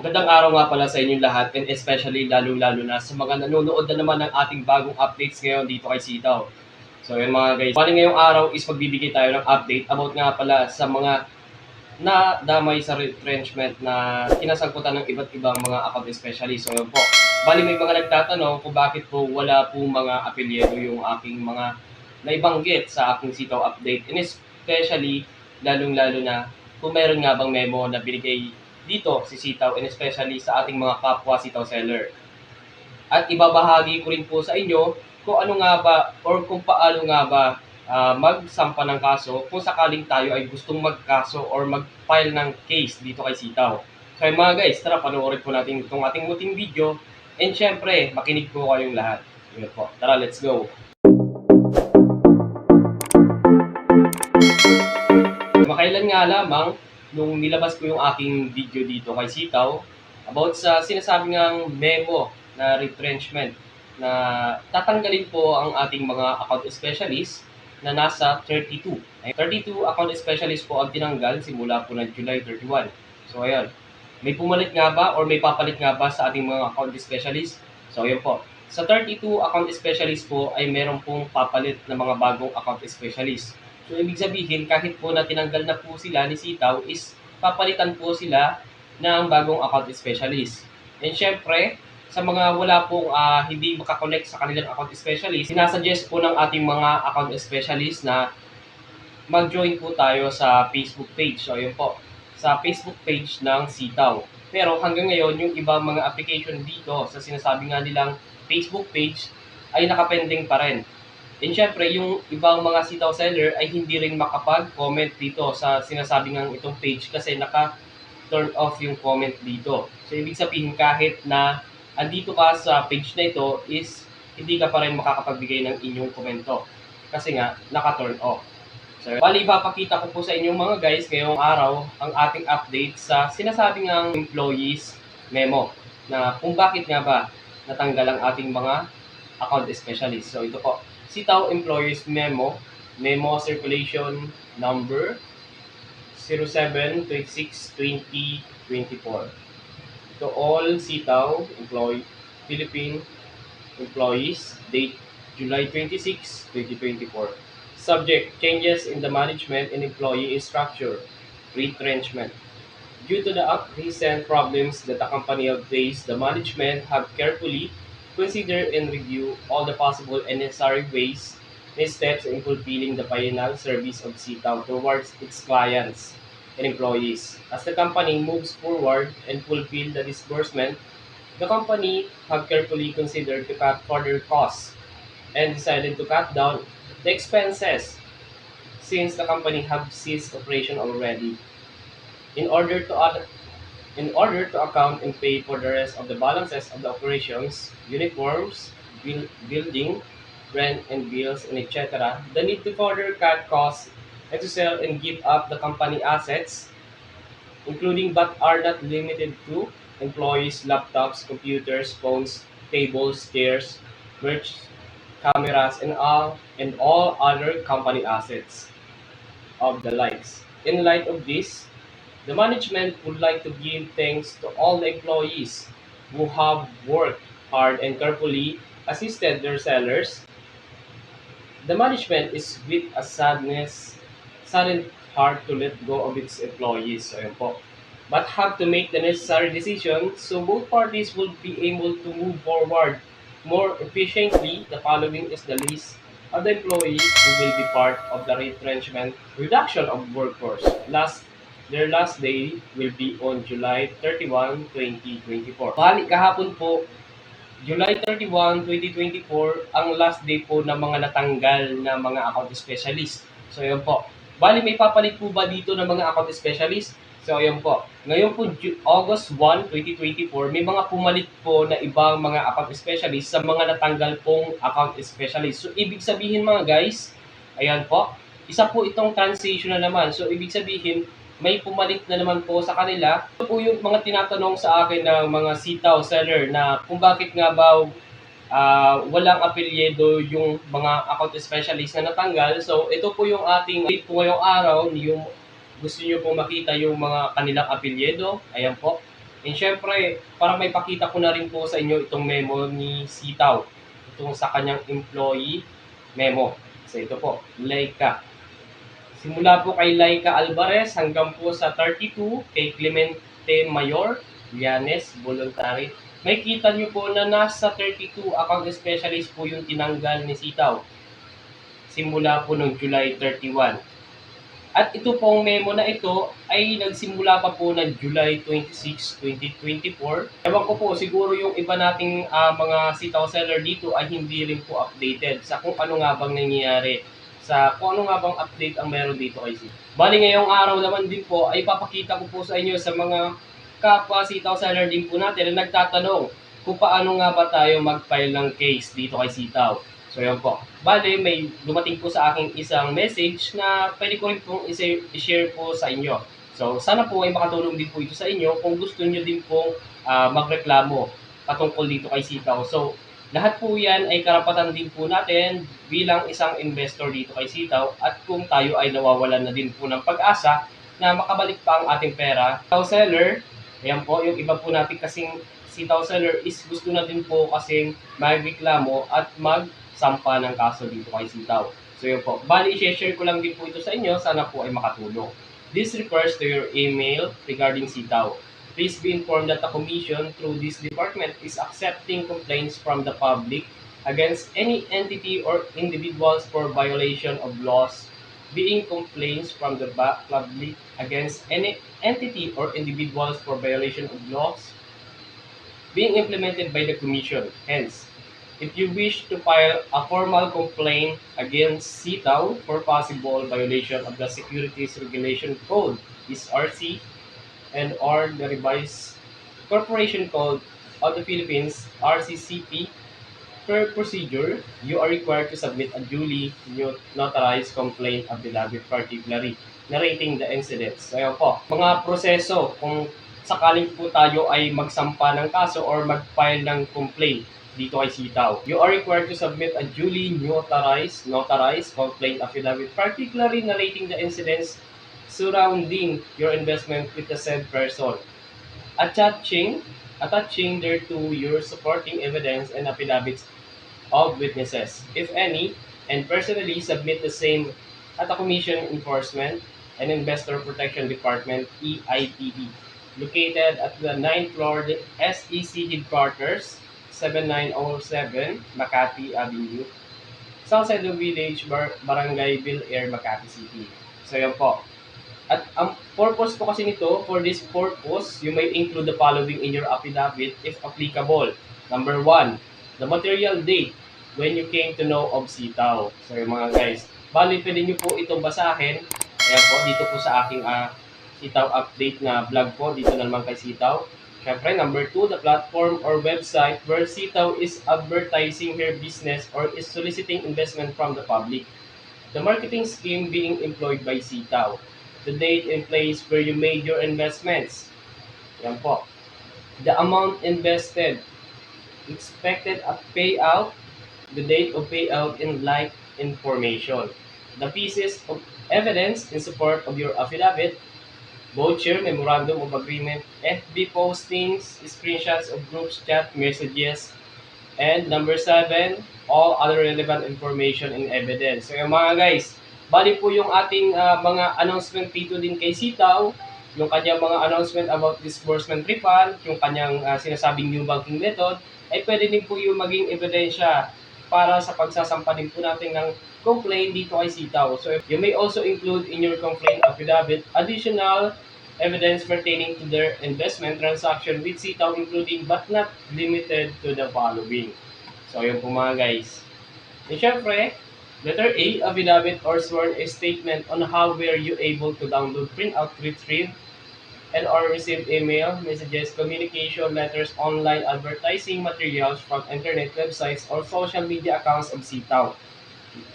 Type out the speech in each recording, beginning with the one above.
Magandang araw nga pala sa inyong lahat and especially lalong-lalo na sa mga nanonood na naman ng ating bagong updates ngayon dito kay Sitaw. So yun mga guys, bali ngayong araw is magbibigay tayo ng update about nga pala sa mga nadamay sa retrenchment na kinasangkutan ng iba't ibang mga account specialist. So yun po, bali may mga nagtatanong kung bakit po wala po mga apelyido yung aking mga naibanggit sa aking Sitaw update and especially lalong-lalo na kung meron nga bang memo na binigay dito si Sitaw and especially sa ating mga kapwa Sitaw seller. At ibabahagi ko rin po sa inyo kung ano nga ba or kung paano nga ba magsampa ng kaso kung sakaling tayo ay gustong magkaso or mag-file ng case dito kay Sitaw. So mga guys, tara panoorin po natin itong ating muting video and syempre makinig po kayong lahat. Yun po, tara let's go! Makailan nga lamang nung nilabas ko yung aking video dito kay Sitaw about sa sinasabi ngang memo na retrenchment na tatanggalin po ang ating mga account specialist na nasa 32. 32 account specialist po ang tinanggal simula po ng July 31. So ayan, may pumalit nga ba or may papalit nga ba sa ating mga account specialist? So ayan po, sa 32 account specialist po ay meron pong papalit na mga bagong account specialist. So, ibig sabihin, kahit po na tinanggal na po sila ni Sitaw, is papalitan po sila ng bagong account specialist. And syempre, sa mga wala pong hindi makakonect sa kanilang account specialist, sinasuggest po ng ating mga account specialist na mag-join po tayo sa Facebook page. So, yun po, sa Facebook page ng Sitaw. Pero hanggang ngayon, yung ibang mga application dito sa sinasabi nga nilang Facebook page ay nakapending pa rin. And syempre, yung ibang mga Sitaw seller ay hindi rin makapag-comment dito sa sinasabi ng itong page kasi naka-turn off yung comment dito. So, ibig sabihin kahit na andito ka sa page na ito is hindi ka pa rin makakapagbigay ng inyong komento kasi nga naka-turn off. So, bali ipapakita ko po sa inyong mga guys ngayong araw ang ating update sa sinasabing ng employees memo na kung bakit nga ba natanggal ang ating mga account specialist. So, ito po. Sitaw Employees Memo, Memo Circulation Number 07-26-2024. To all Sitaw Philippine employees, date July 26, 2024. Subject, changes in the management and employee structure, retrenchment. Due to the recent problems that the company have faced, the management have carefully consider and review all the possible and necessary ways and steps in fulfilling the final service of Sitaw towards its clients and employees. As the company moves forward and fulfill the disbursement, the company have carefully considered to cut further costs and decided to cut down the expenses since the company have ceased operation already. In order to account and pay for the rest of the balances of the operations, uniforms, building, rent and bills, and etc., the need to further cut costs and to sell and give up the company assets, including but are not limited to employees, laptops, computers, phones, tables, chairs, merch, cameras, and all other company assets of the likes. In light of this, the management would like to give thanks to all the employees who have worked hard and carefully assisted their sellers. The management is with a saddened heart to let go of its employees. So, yun po. But have to make the necessary decisions so both parties will be able to move forward more efficiently. The following is the list of the employees who will be part of the retrenchment reduction of workforce. Their last day will be on July 31, 2024. Bali, kahapon po, July 31, 2024, ang last day po ng mga natanggal na mga account specialist. So, yun po. Bali, may papalit po ba dito ng mga account specialist? So, yun po. Ngayon po, August 1, 2024, may mga pumalit po na ibang mga account specialist sa mga natanggal pong account specialist. So, ibig sabihin mga guys, ayan po, isa po itong transition na naman. So, ibig sabihin, may pumalit na naman po sa kanila. Ito po yung mga tinatanong sa akin ng mga Sitaw seller na kung bakit nga ba walang apelyido yung mga account specialist na natanggal. So, ito po yung ating update po ngayong araw. Yung gusto nyo pong makita yung mga kanilang apelyido. Ayan po. And syempre, para may pakita ko na rin po sa inyo itong memo ni Sitaw, itong sa kanyang employee memo. So ito po, Laika. Simula po kay Laika Alvarez hanggang po sa 32 kay Clemente Mayor, Llanes, voluntary. May kita nyo po na nasa 32 account specialist po yung tinanggal ni Sitaw simula po noong July 31. At ito pong memo na ito ay nagsimula pa po ng July 26, 2024. Ewan ko po, siguro yung iba nating mga sitaw seller dito ay hindi rin po updated sa kung ano nga bang nangyayari, sa kung ano nga bang update ang meron dito kay sitaw. Bali ngayong araw naman din po ay papakita ko po sa inyo sa mga kapwa sitaw seller din po natin na nagtatanong kung paano nga ba tayo mag-file ng case dito kay sitaw. So yan po. Bale, may dumating po sa akin isang message na pwede ko rin pong i-share po sa inyo. So sana po ay makatulong din po ito sa inyo kung gusto niyo din pong magreklamo patungkol dito kay Sitaw. So lahat po yan ay karapatan din po natin bilang isang investor dito kay Sitaw at kung tayo ay nawawalan na din po ng pag-asa na makabalik pa ang ating pera. Sitaw seller, ayan po, yung iba po natin kasing Sitaw seller is gusto na din po kasing magreklamo at sampa ng kaso dito kay Sitaw. So yun po. Bali, i-share ko lang din po ito sa inyo. Sana po ay makatulong. This refers to your email regarding Sitaw. Please be informed that the Commission through this department is accepting complaints from the public against any entity or individuals for violation of laws, being complaints from the public against any entity or individuals for violation of laws being implemented by the Commission. Hence, if you wish to file a formal complaint against Sitaw for possible violation of the Securities Regulation Code, SRC, and or the revised Corporation Code of the Philippines, RCCP, per procedure, you are required to submit a duly notarized complaint affidavit, particularly narrating the incidents. So, ayun po, mga proseso kung sakaling po tayo ay magsampa ng kaso or mag-file ng complaint dito kay Sitaw. You are required to submit a duly notarized complaint affidavit, particularly narrating the incidents surrounding your investment with the said person. Attaching thereto your supporting evidence and affidavits of witnesses, if any, and personally submit the same at the Commission Enforcement and Investor Protection Department, EIPD, located at the 9th floor SEC Headquarters, 7907 Makati Avenue, Southside of Village, Barangay Bill Air, Makati City. So yan po. At ang purpose po kasi nito, for this purpose, you may include the following in your affidavit if applicable. Number 1, the material date when you came to know of Sitaw. So yung mga guys, bali pwede nyo po itong basahin. Ayan po, dito po sa aking Sitaw update na vlog po, dito na naman kay Sitaw. Siyempre, number 2, the platform or website where Sitaw is advertising her business or is soliciting investment from the public. The marketing scheme being employed by Sitaw. The date and place where you made your investments. Yan po. The amount invested. Expected payout. The date of payout and like information. The pieces of evidence in support of your affidavit. Voucher, memorandum of agreement, FB postings, screenshots of groups chat messages, and number 7, all other relevant information and evidence. So yung mga guys, bali po yung ating mga announcement dito din kay Sitaw, yung kanyang mga announcement about disbursement refund, yung kanyang sinasabing new banking method, ay pwede din po yung maging ebidensya para sa pagsasampa din po natin ng complaint dito kay Sitaw. So you may also include in your complaint affidavit additional evidence pertaining to their investment transaction with Sitaw, including but not limited to the following. So yun po mga guys. And syempre, letter A, affidavit or sworn statement on how were you able to download, print out, retrieve, and or receive email, messages, communication, letters, online advertising materials from internet websites or social media accounts of Sitaw.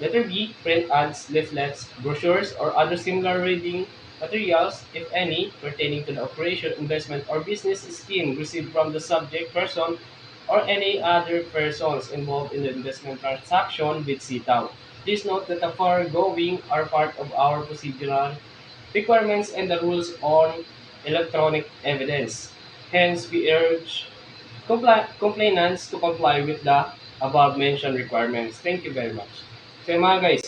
Letter B, print ads, leaflets, brochures, or other similar reading materials, if any, pertaining to the operation, investment, or business scheme received from the subject person or any other persons involved in the investment transaction with Sitaw. Please note that the foregoing are part of our procedural requirements and the rules on electronic evidence. Hence, we urge complainants to comply with the above mentioned requirements. Thank you very much. So mga guys,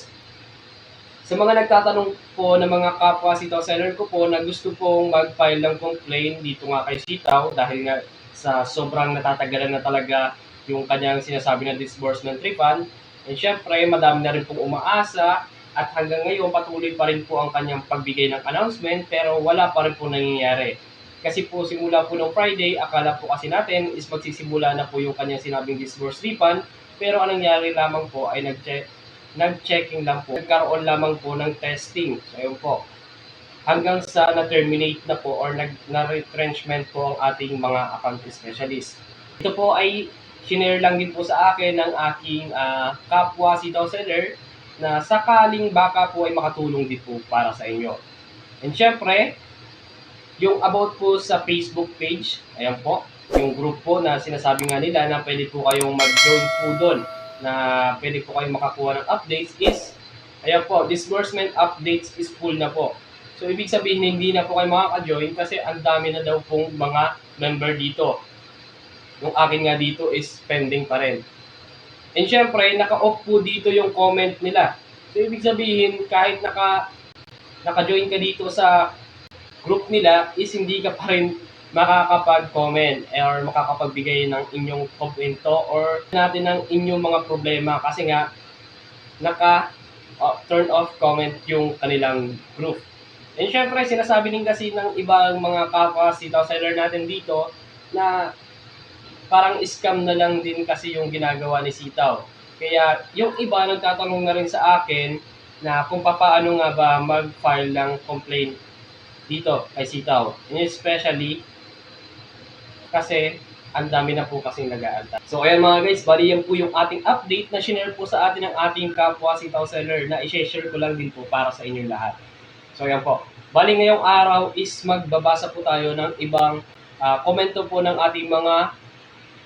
sa mga nagtatanong po ng mga kapwa sitaw seller ko po na gusto pong mag-file ng complaint dito nga kay Sitaw dahil nga sa sobrang natatagalan na talaga yung kanyang sinasabi na disbursement refund. And syempre, madami na rin pong umaasa at hanggang ngayon patuloy pa rin po ang kanyang pagbigay ng announcement pero wala pa rin po nangyayari. Kasi po simula po ng Friday, akala po kasi natin is magsisimula na po yung kanyang sinabing disburse refund pero anong nangyari lamang po ay nag-checking lang po. Nagkaroon lamang po ng testing. So, ayun po. Hanggang sa na-terminate na po or na-retrenchment po ang ating mga account specialist. Ito po ay shinare lang din po sa akin ng aking kapwa sitaw seller na sakaling baka po ay makatulong din po para sa inyo. And syempre, yung about po sa Facebook page, ayan po, yung group po na sinasabi nga nila na pwede po kayong mag-join po doon na pwede po kayong makakuha ng updates is, ayan po, disbursement updates is full na po. So, ibig sabihin, hindi na po kayo makaka-join kasi ang dami na daw pong mga member dito. Yung akin nga dito is pending pa rin. And syempre, naka-off po dito yung comment nila. So, ibig sabihin, kahit naka-join ka dito sa group nila is hindi ka pa rin makakapag-comment or makakapagbigay ng inyong komento or natin ng inyong mga problema kasi nga turn off comment yung kanilang group. And syempre, sinasabi din kasi ng ibang mga kapwa sitaw seller natin dito na parang scam na lang din kasi yung ginagawa ni Sitaw. Kaya yung iba nagtatanong na rin sa akin na kung paano nga ba mag-file ng complaint dito kay Sitaw. And especially kasi ang dami na po kasing nag-aantay. So ayan mga guys, bali yan po yung ating update na shinare po sa atin ng ating kapwa Sitaw seller na i-share ko lang din po para sa inyong lahat. So ayan po. Bali ngayong araw is magbabasa po tayo ng ibang komento po ng ating mga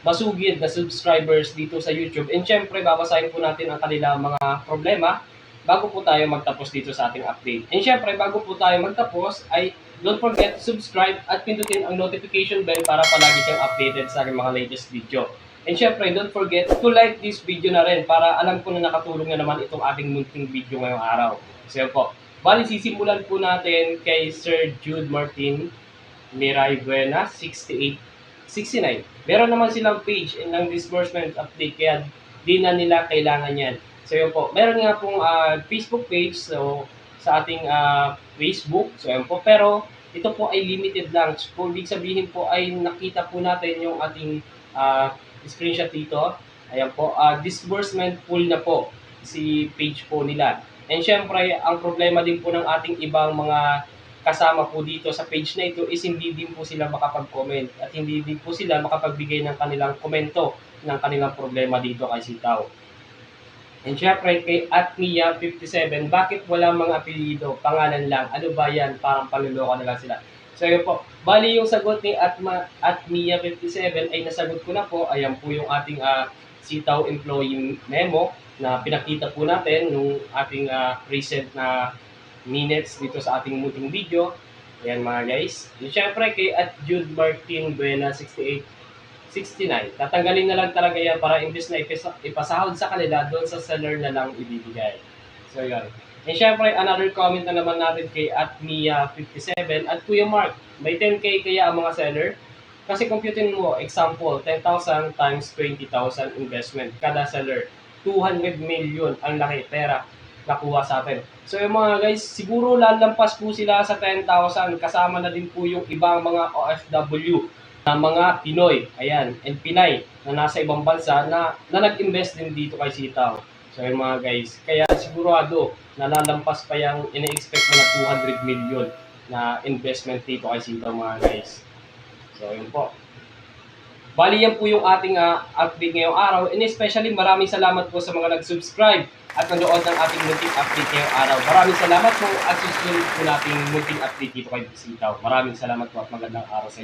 masugid na subscribers dito sa YouTube. And syempre, babasahin po natin ang kanilang mga problema bago po tayo magtapos dito sa ating update. And syempre, bago po tayo magtapos ay don't forget to subscribe at pindutin ang notification bell para palagi kang updated sa aking mga latest video. And syempre, don't forget to like this video na rin para alam ko na nakatulong na naman itong ating munting video ngayong araw. So yun po. Bali, sisimulan po natin kay Sir Jude Martin Miray Buena, 69. Meron naman silang page ng disbursement update kaya di na nila kailangan yan. So yun po. Meron nga pong Facebook page so sa ating Facebook. So yun po. Pero ito po ay limited lang. So, ibig sabihin po ay nakita po natin yung ating screenshot dito. Ayan po. Disbursement full na po si page po nila. And syempre, ang problema din po ng ating ibang mga kasama po dito sa page na ito is hindi din po sila makapag-comment at hindi din po sila makapagbigay ng kanilang komento ng kanilang problema dito kay Sitaw. And syempre kay @mia57, bakit wala mga apelyido, pangalan lang, ano ba yan, parang panluloko na lang sila. So yun po, bali yung sagot ni @mia57 ay nasagot ko na po, ayan po yung ating Sitaw employee memo na pinakita po natin nung ating recent na minutes dito sa ating munting video. Ayan mga guys. And syempre kay Jude Martin Buena 69. Tatanggalin na lang talaga yan para imbes na ipasahod sa kanila, doon sa seller na lang ibibigay. So yun. And syempre another comment na naman natin kay @mia57 at Kuya Mark. May 10k kaya ang mga seller? Kasi computin mo, example, 10,000 times 20,000 investment kada seller. 200 million ang laki pera nakuha sa atin. So yung mga guys, siguro lalampas po sila sa 10,000 kasama na din po yung ibang mga OFW na mga Pinoy, ayan, and Pinay na nasa ibang bansa na nag-invest din dito kay Sitaw. So yung mga guys, kaya sigurado nalalampas pa yung ina-expect mo na 200 million na investment dito kay Sitaw mga guys. So yun po. Bali yan po yung ating update ngayong araw. And especially maraming salamat po sa mga nag-subscribe at nanood ng ating munting update ngayong araw. Maraming salamat po at susunod po nating munting update dito kay Sitaw. Maraming salamat po at magandang araw sa inyo.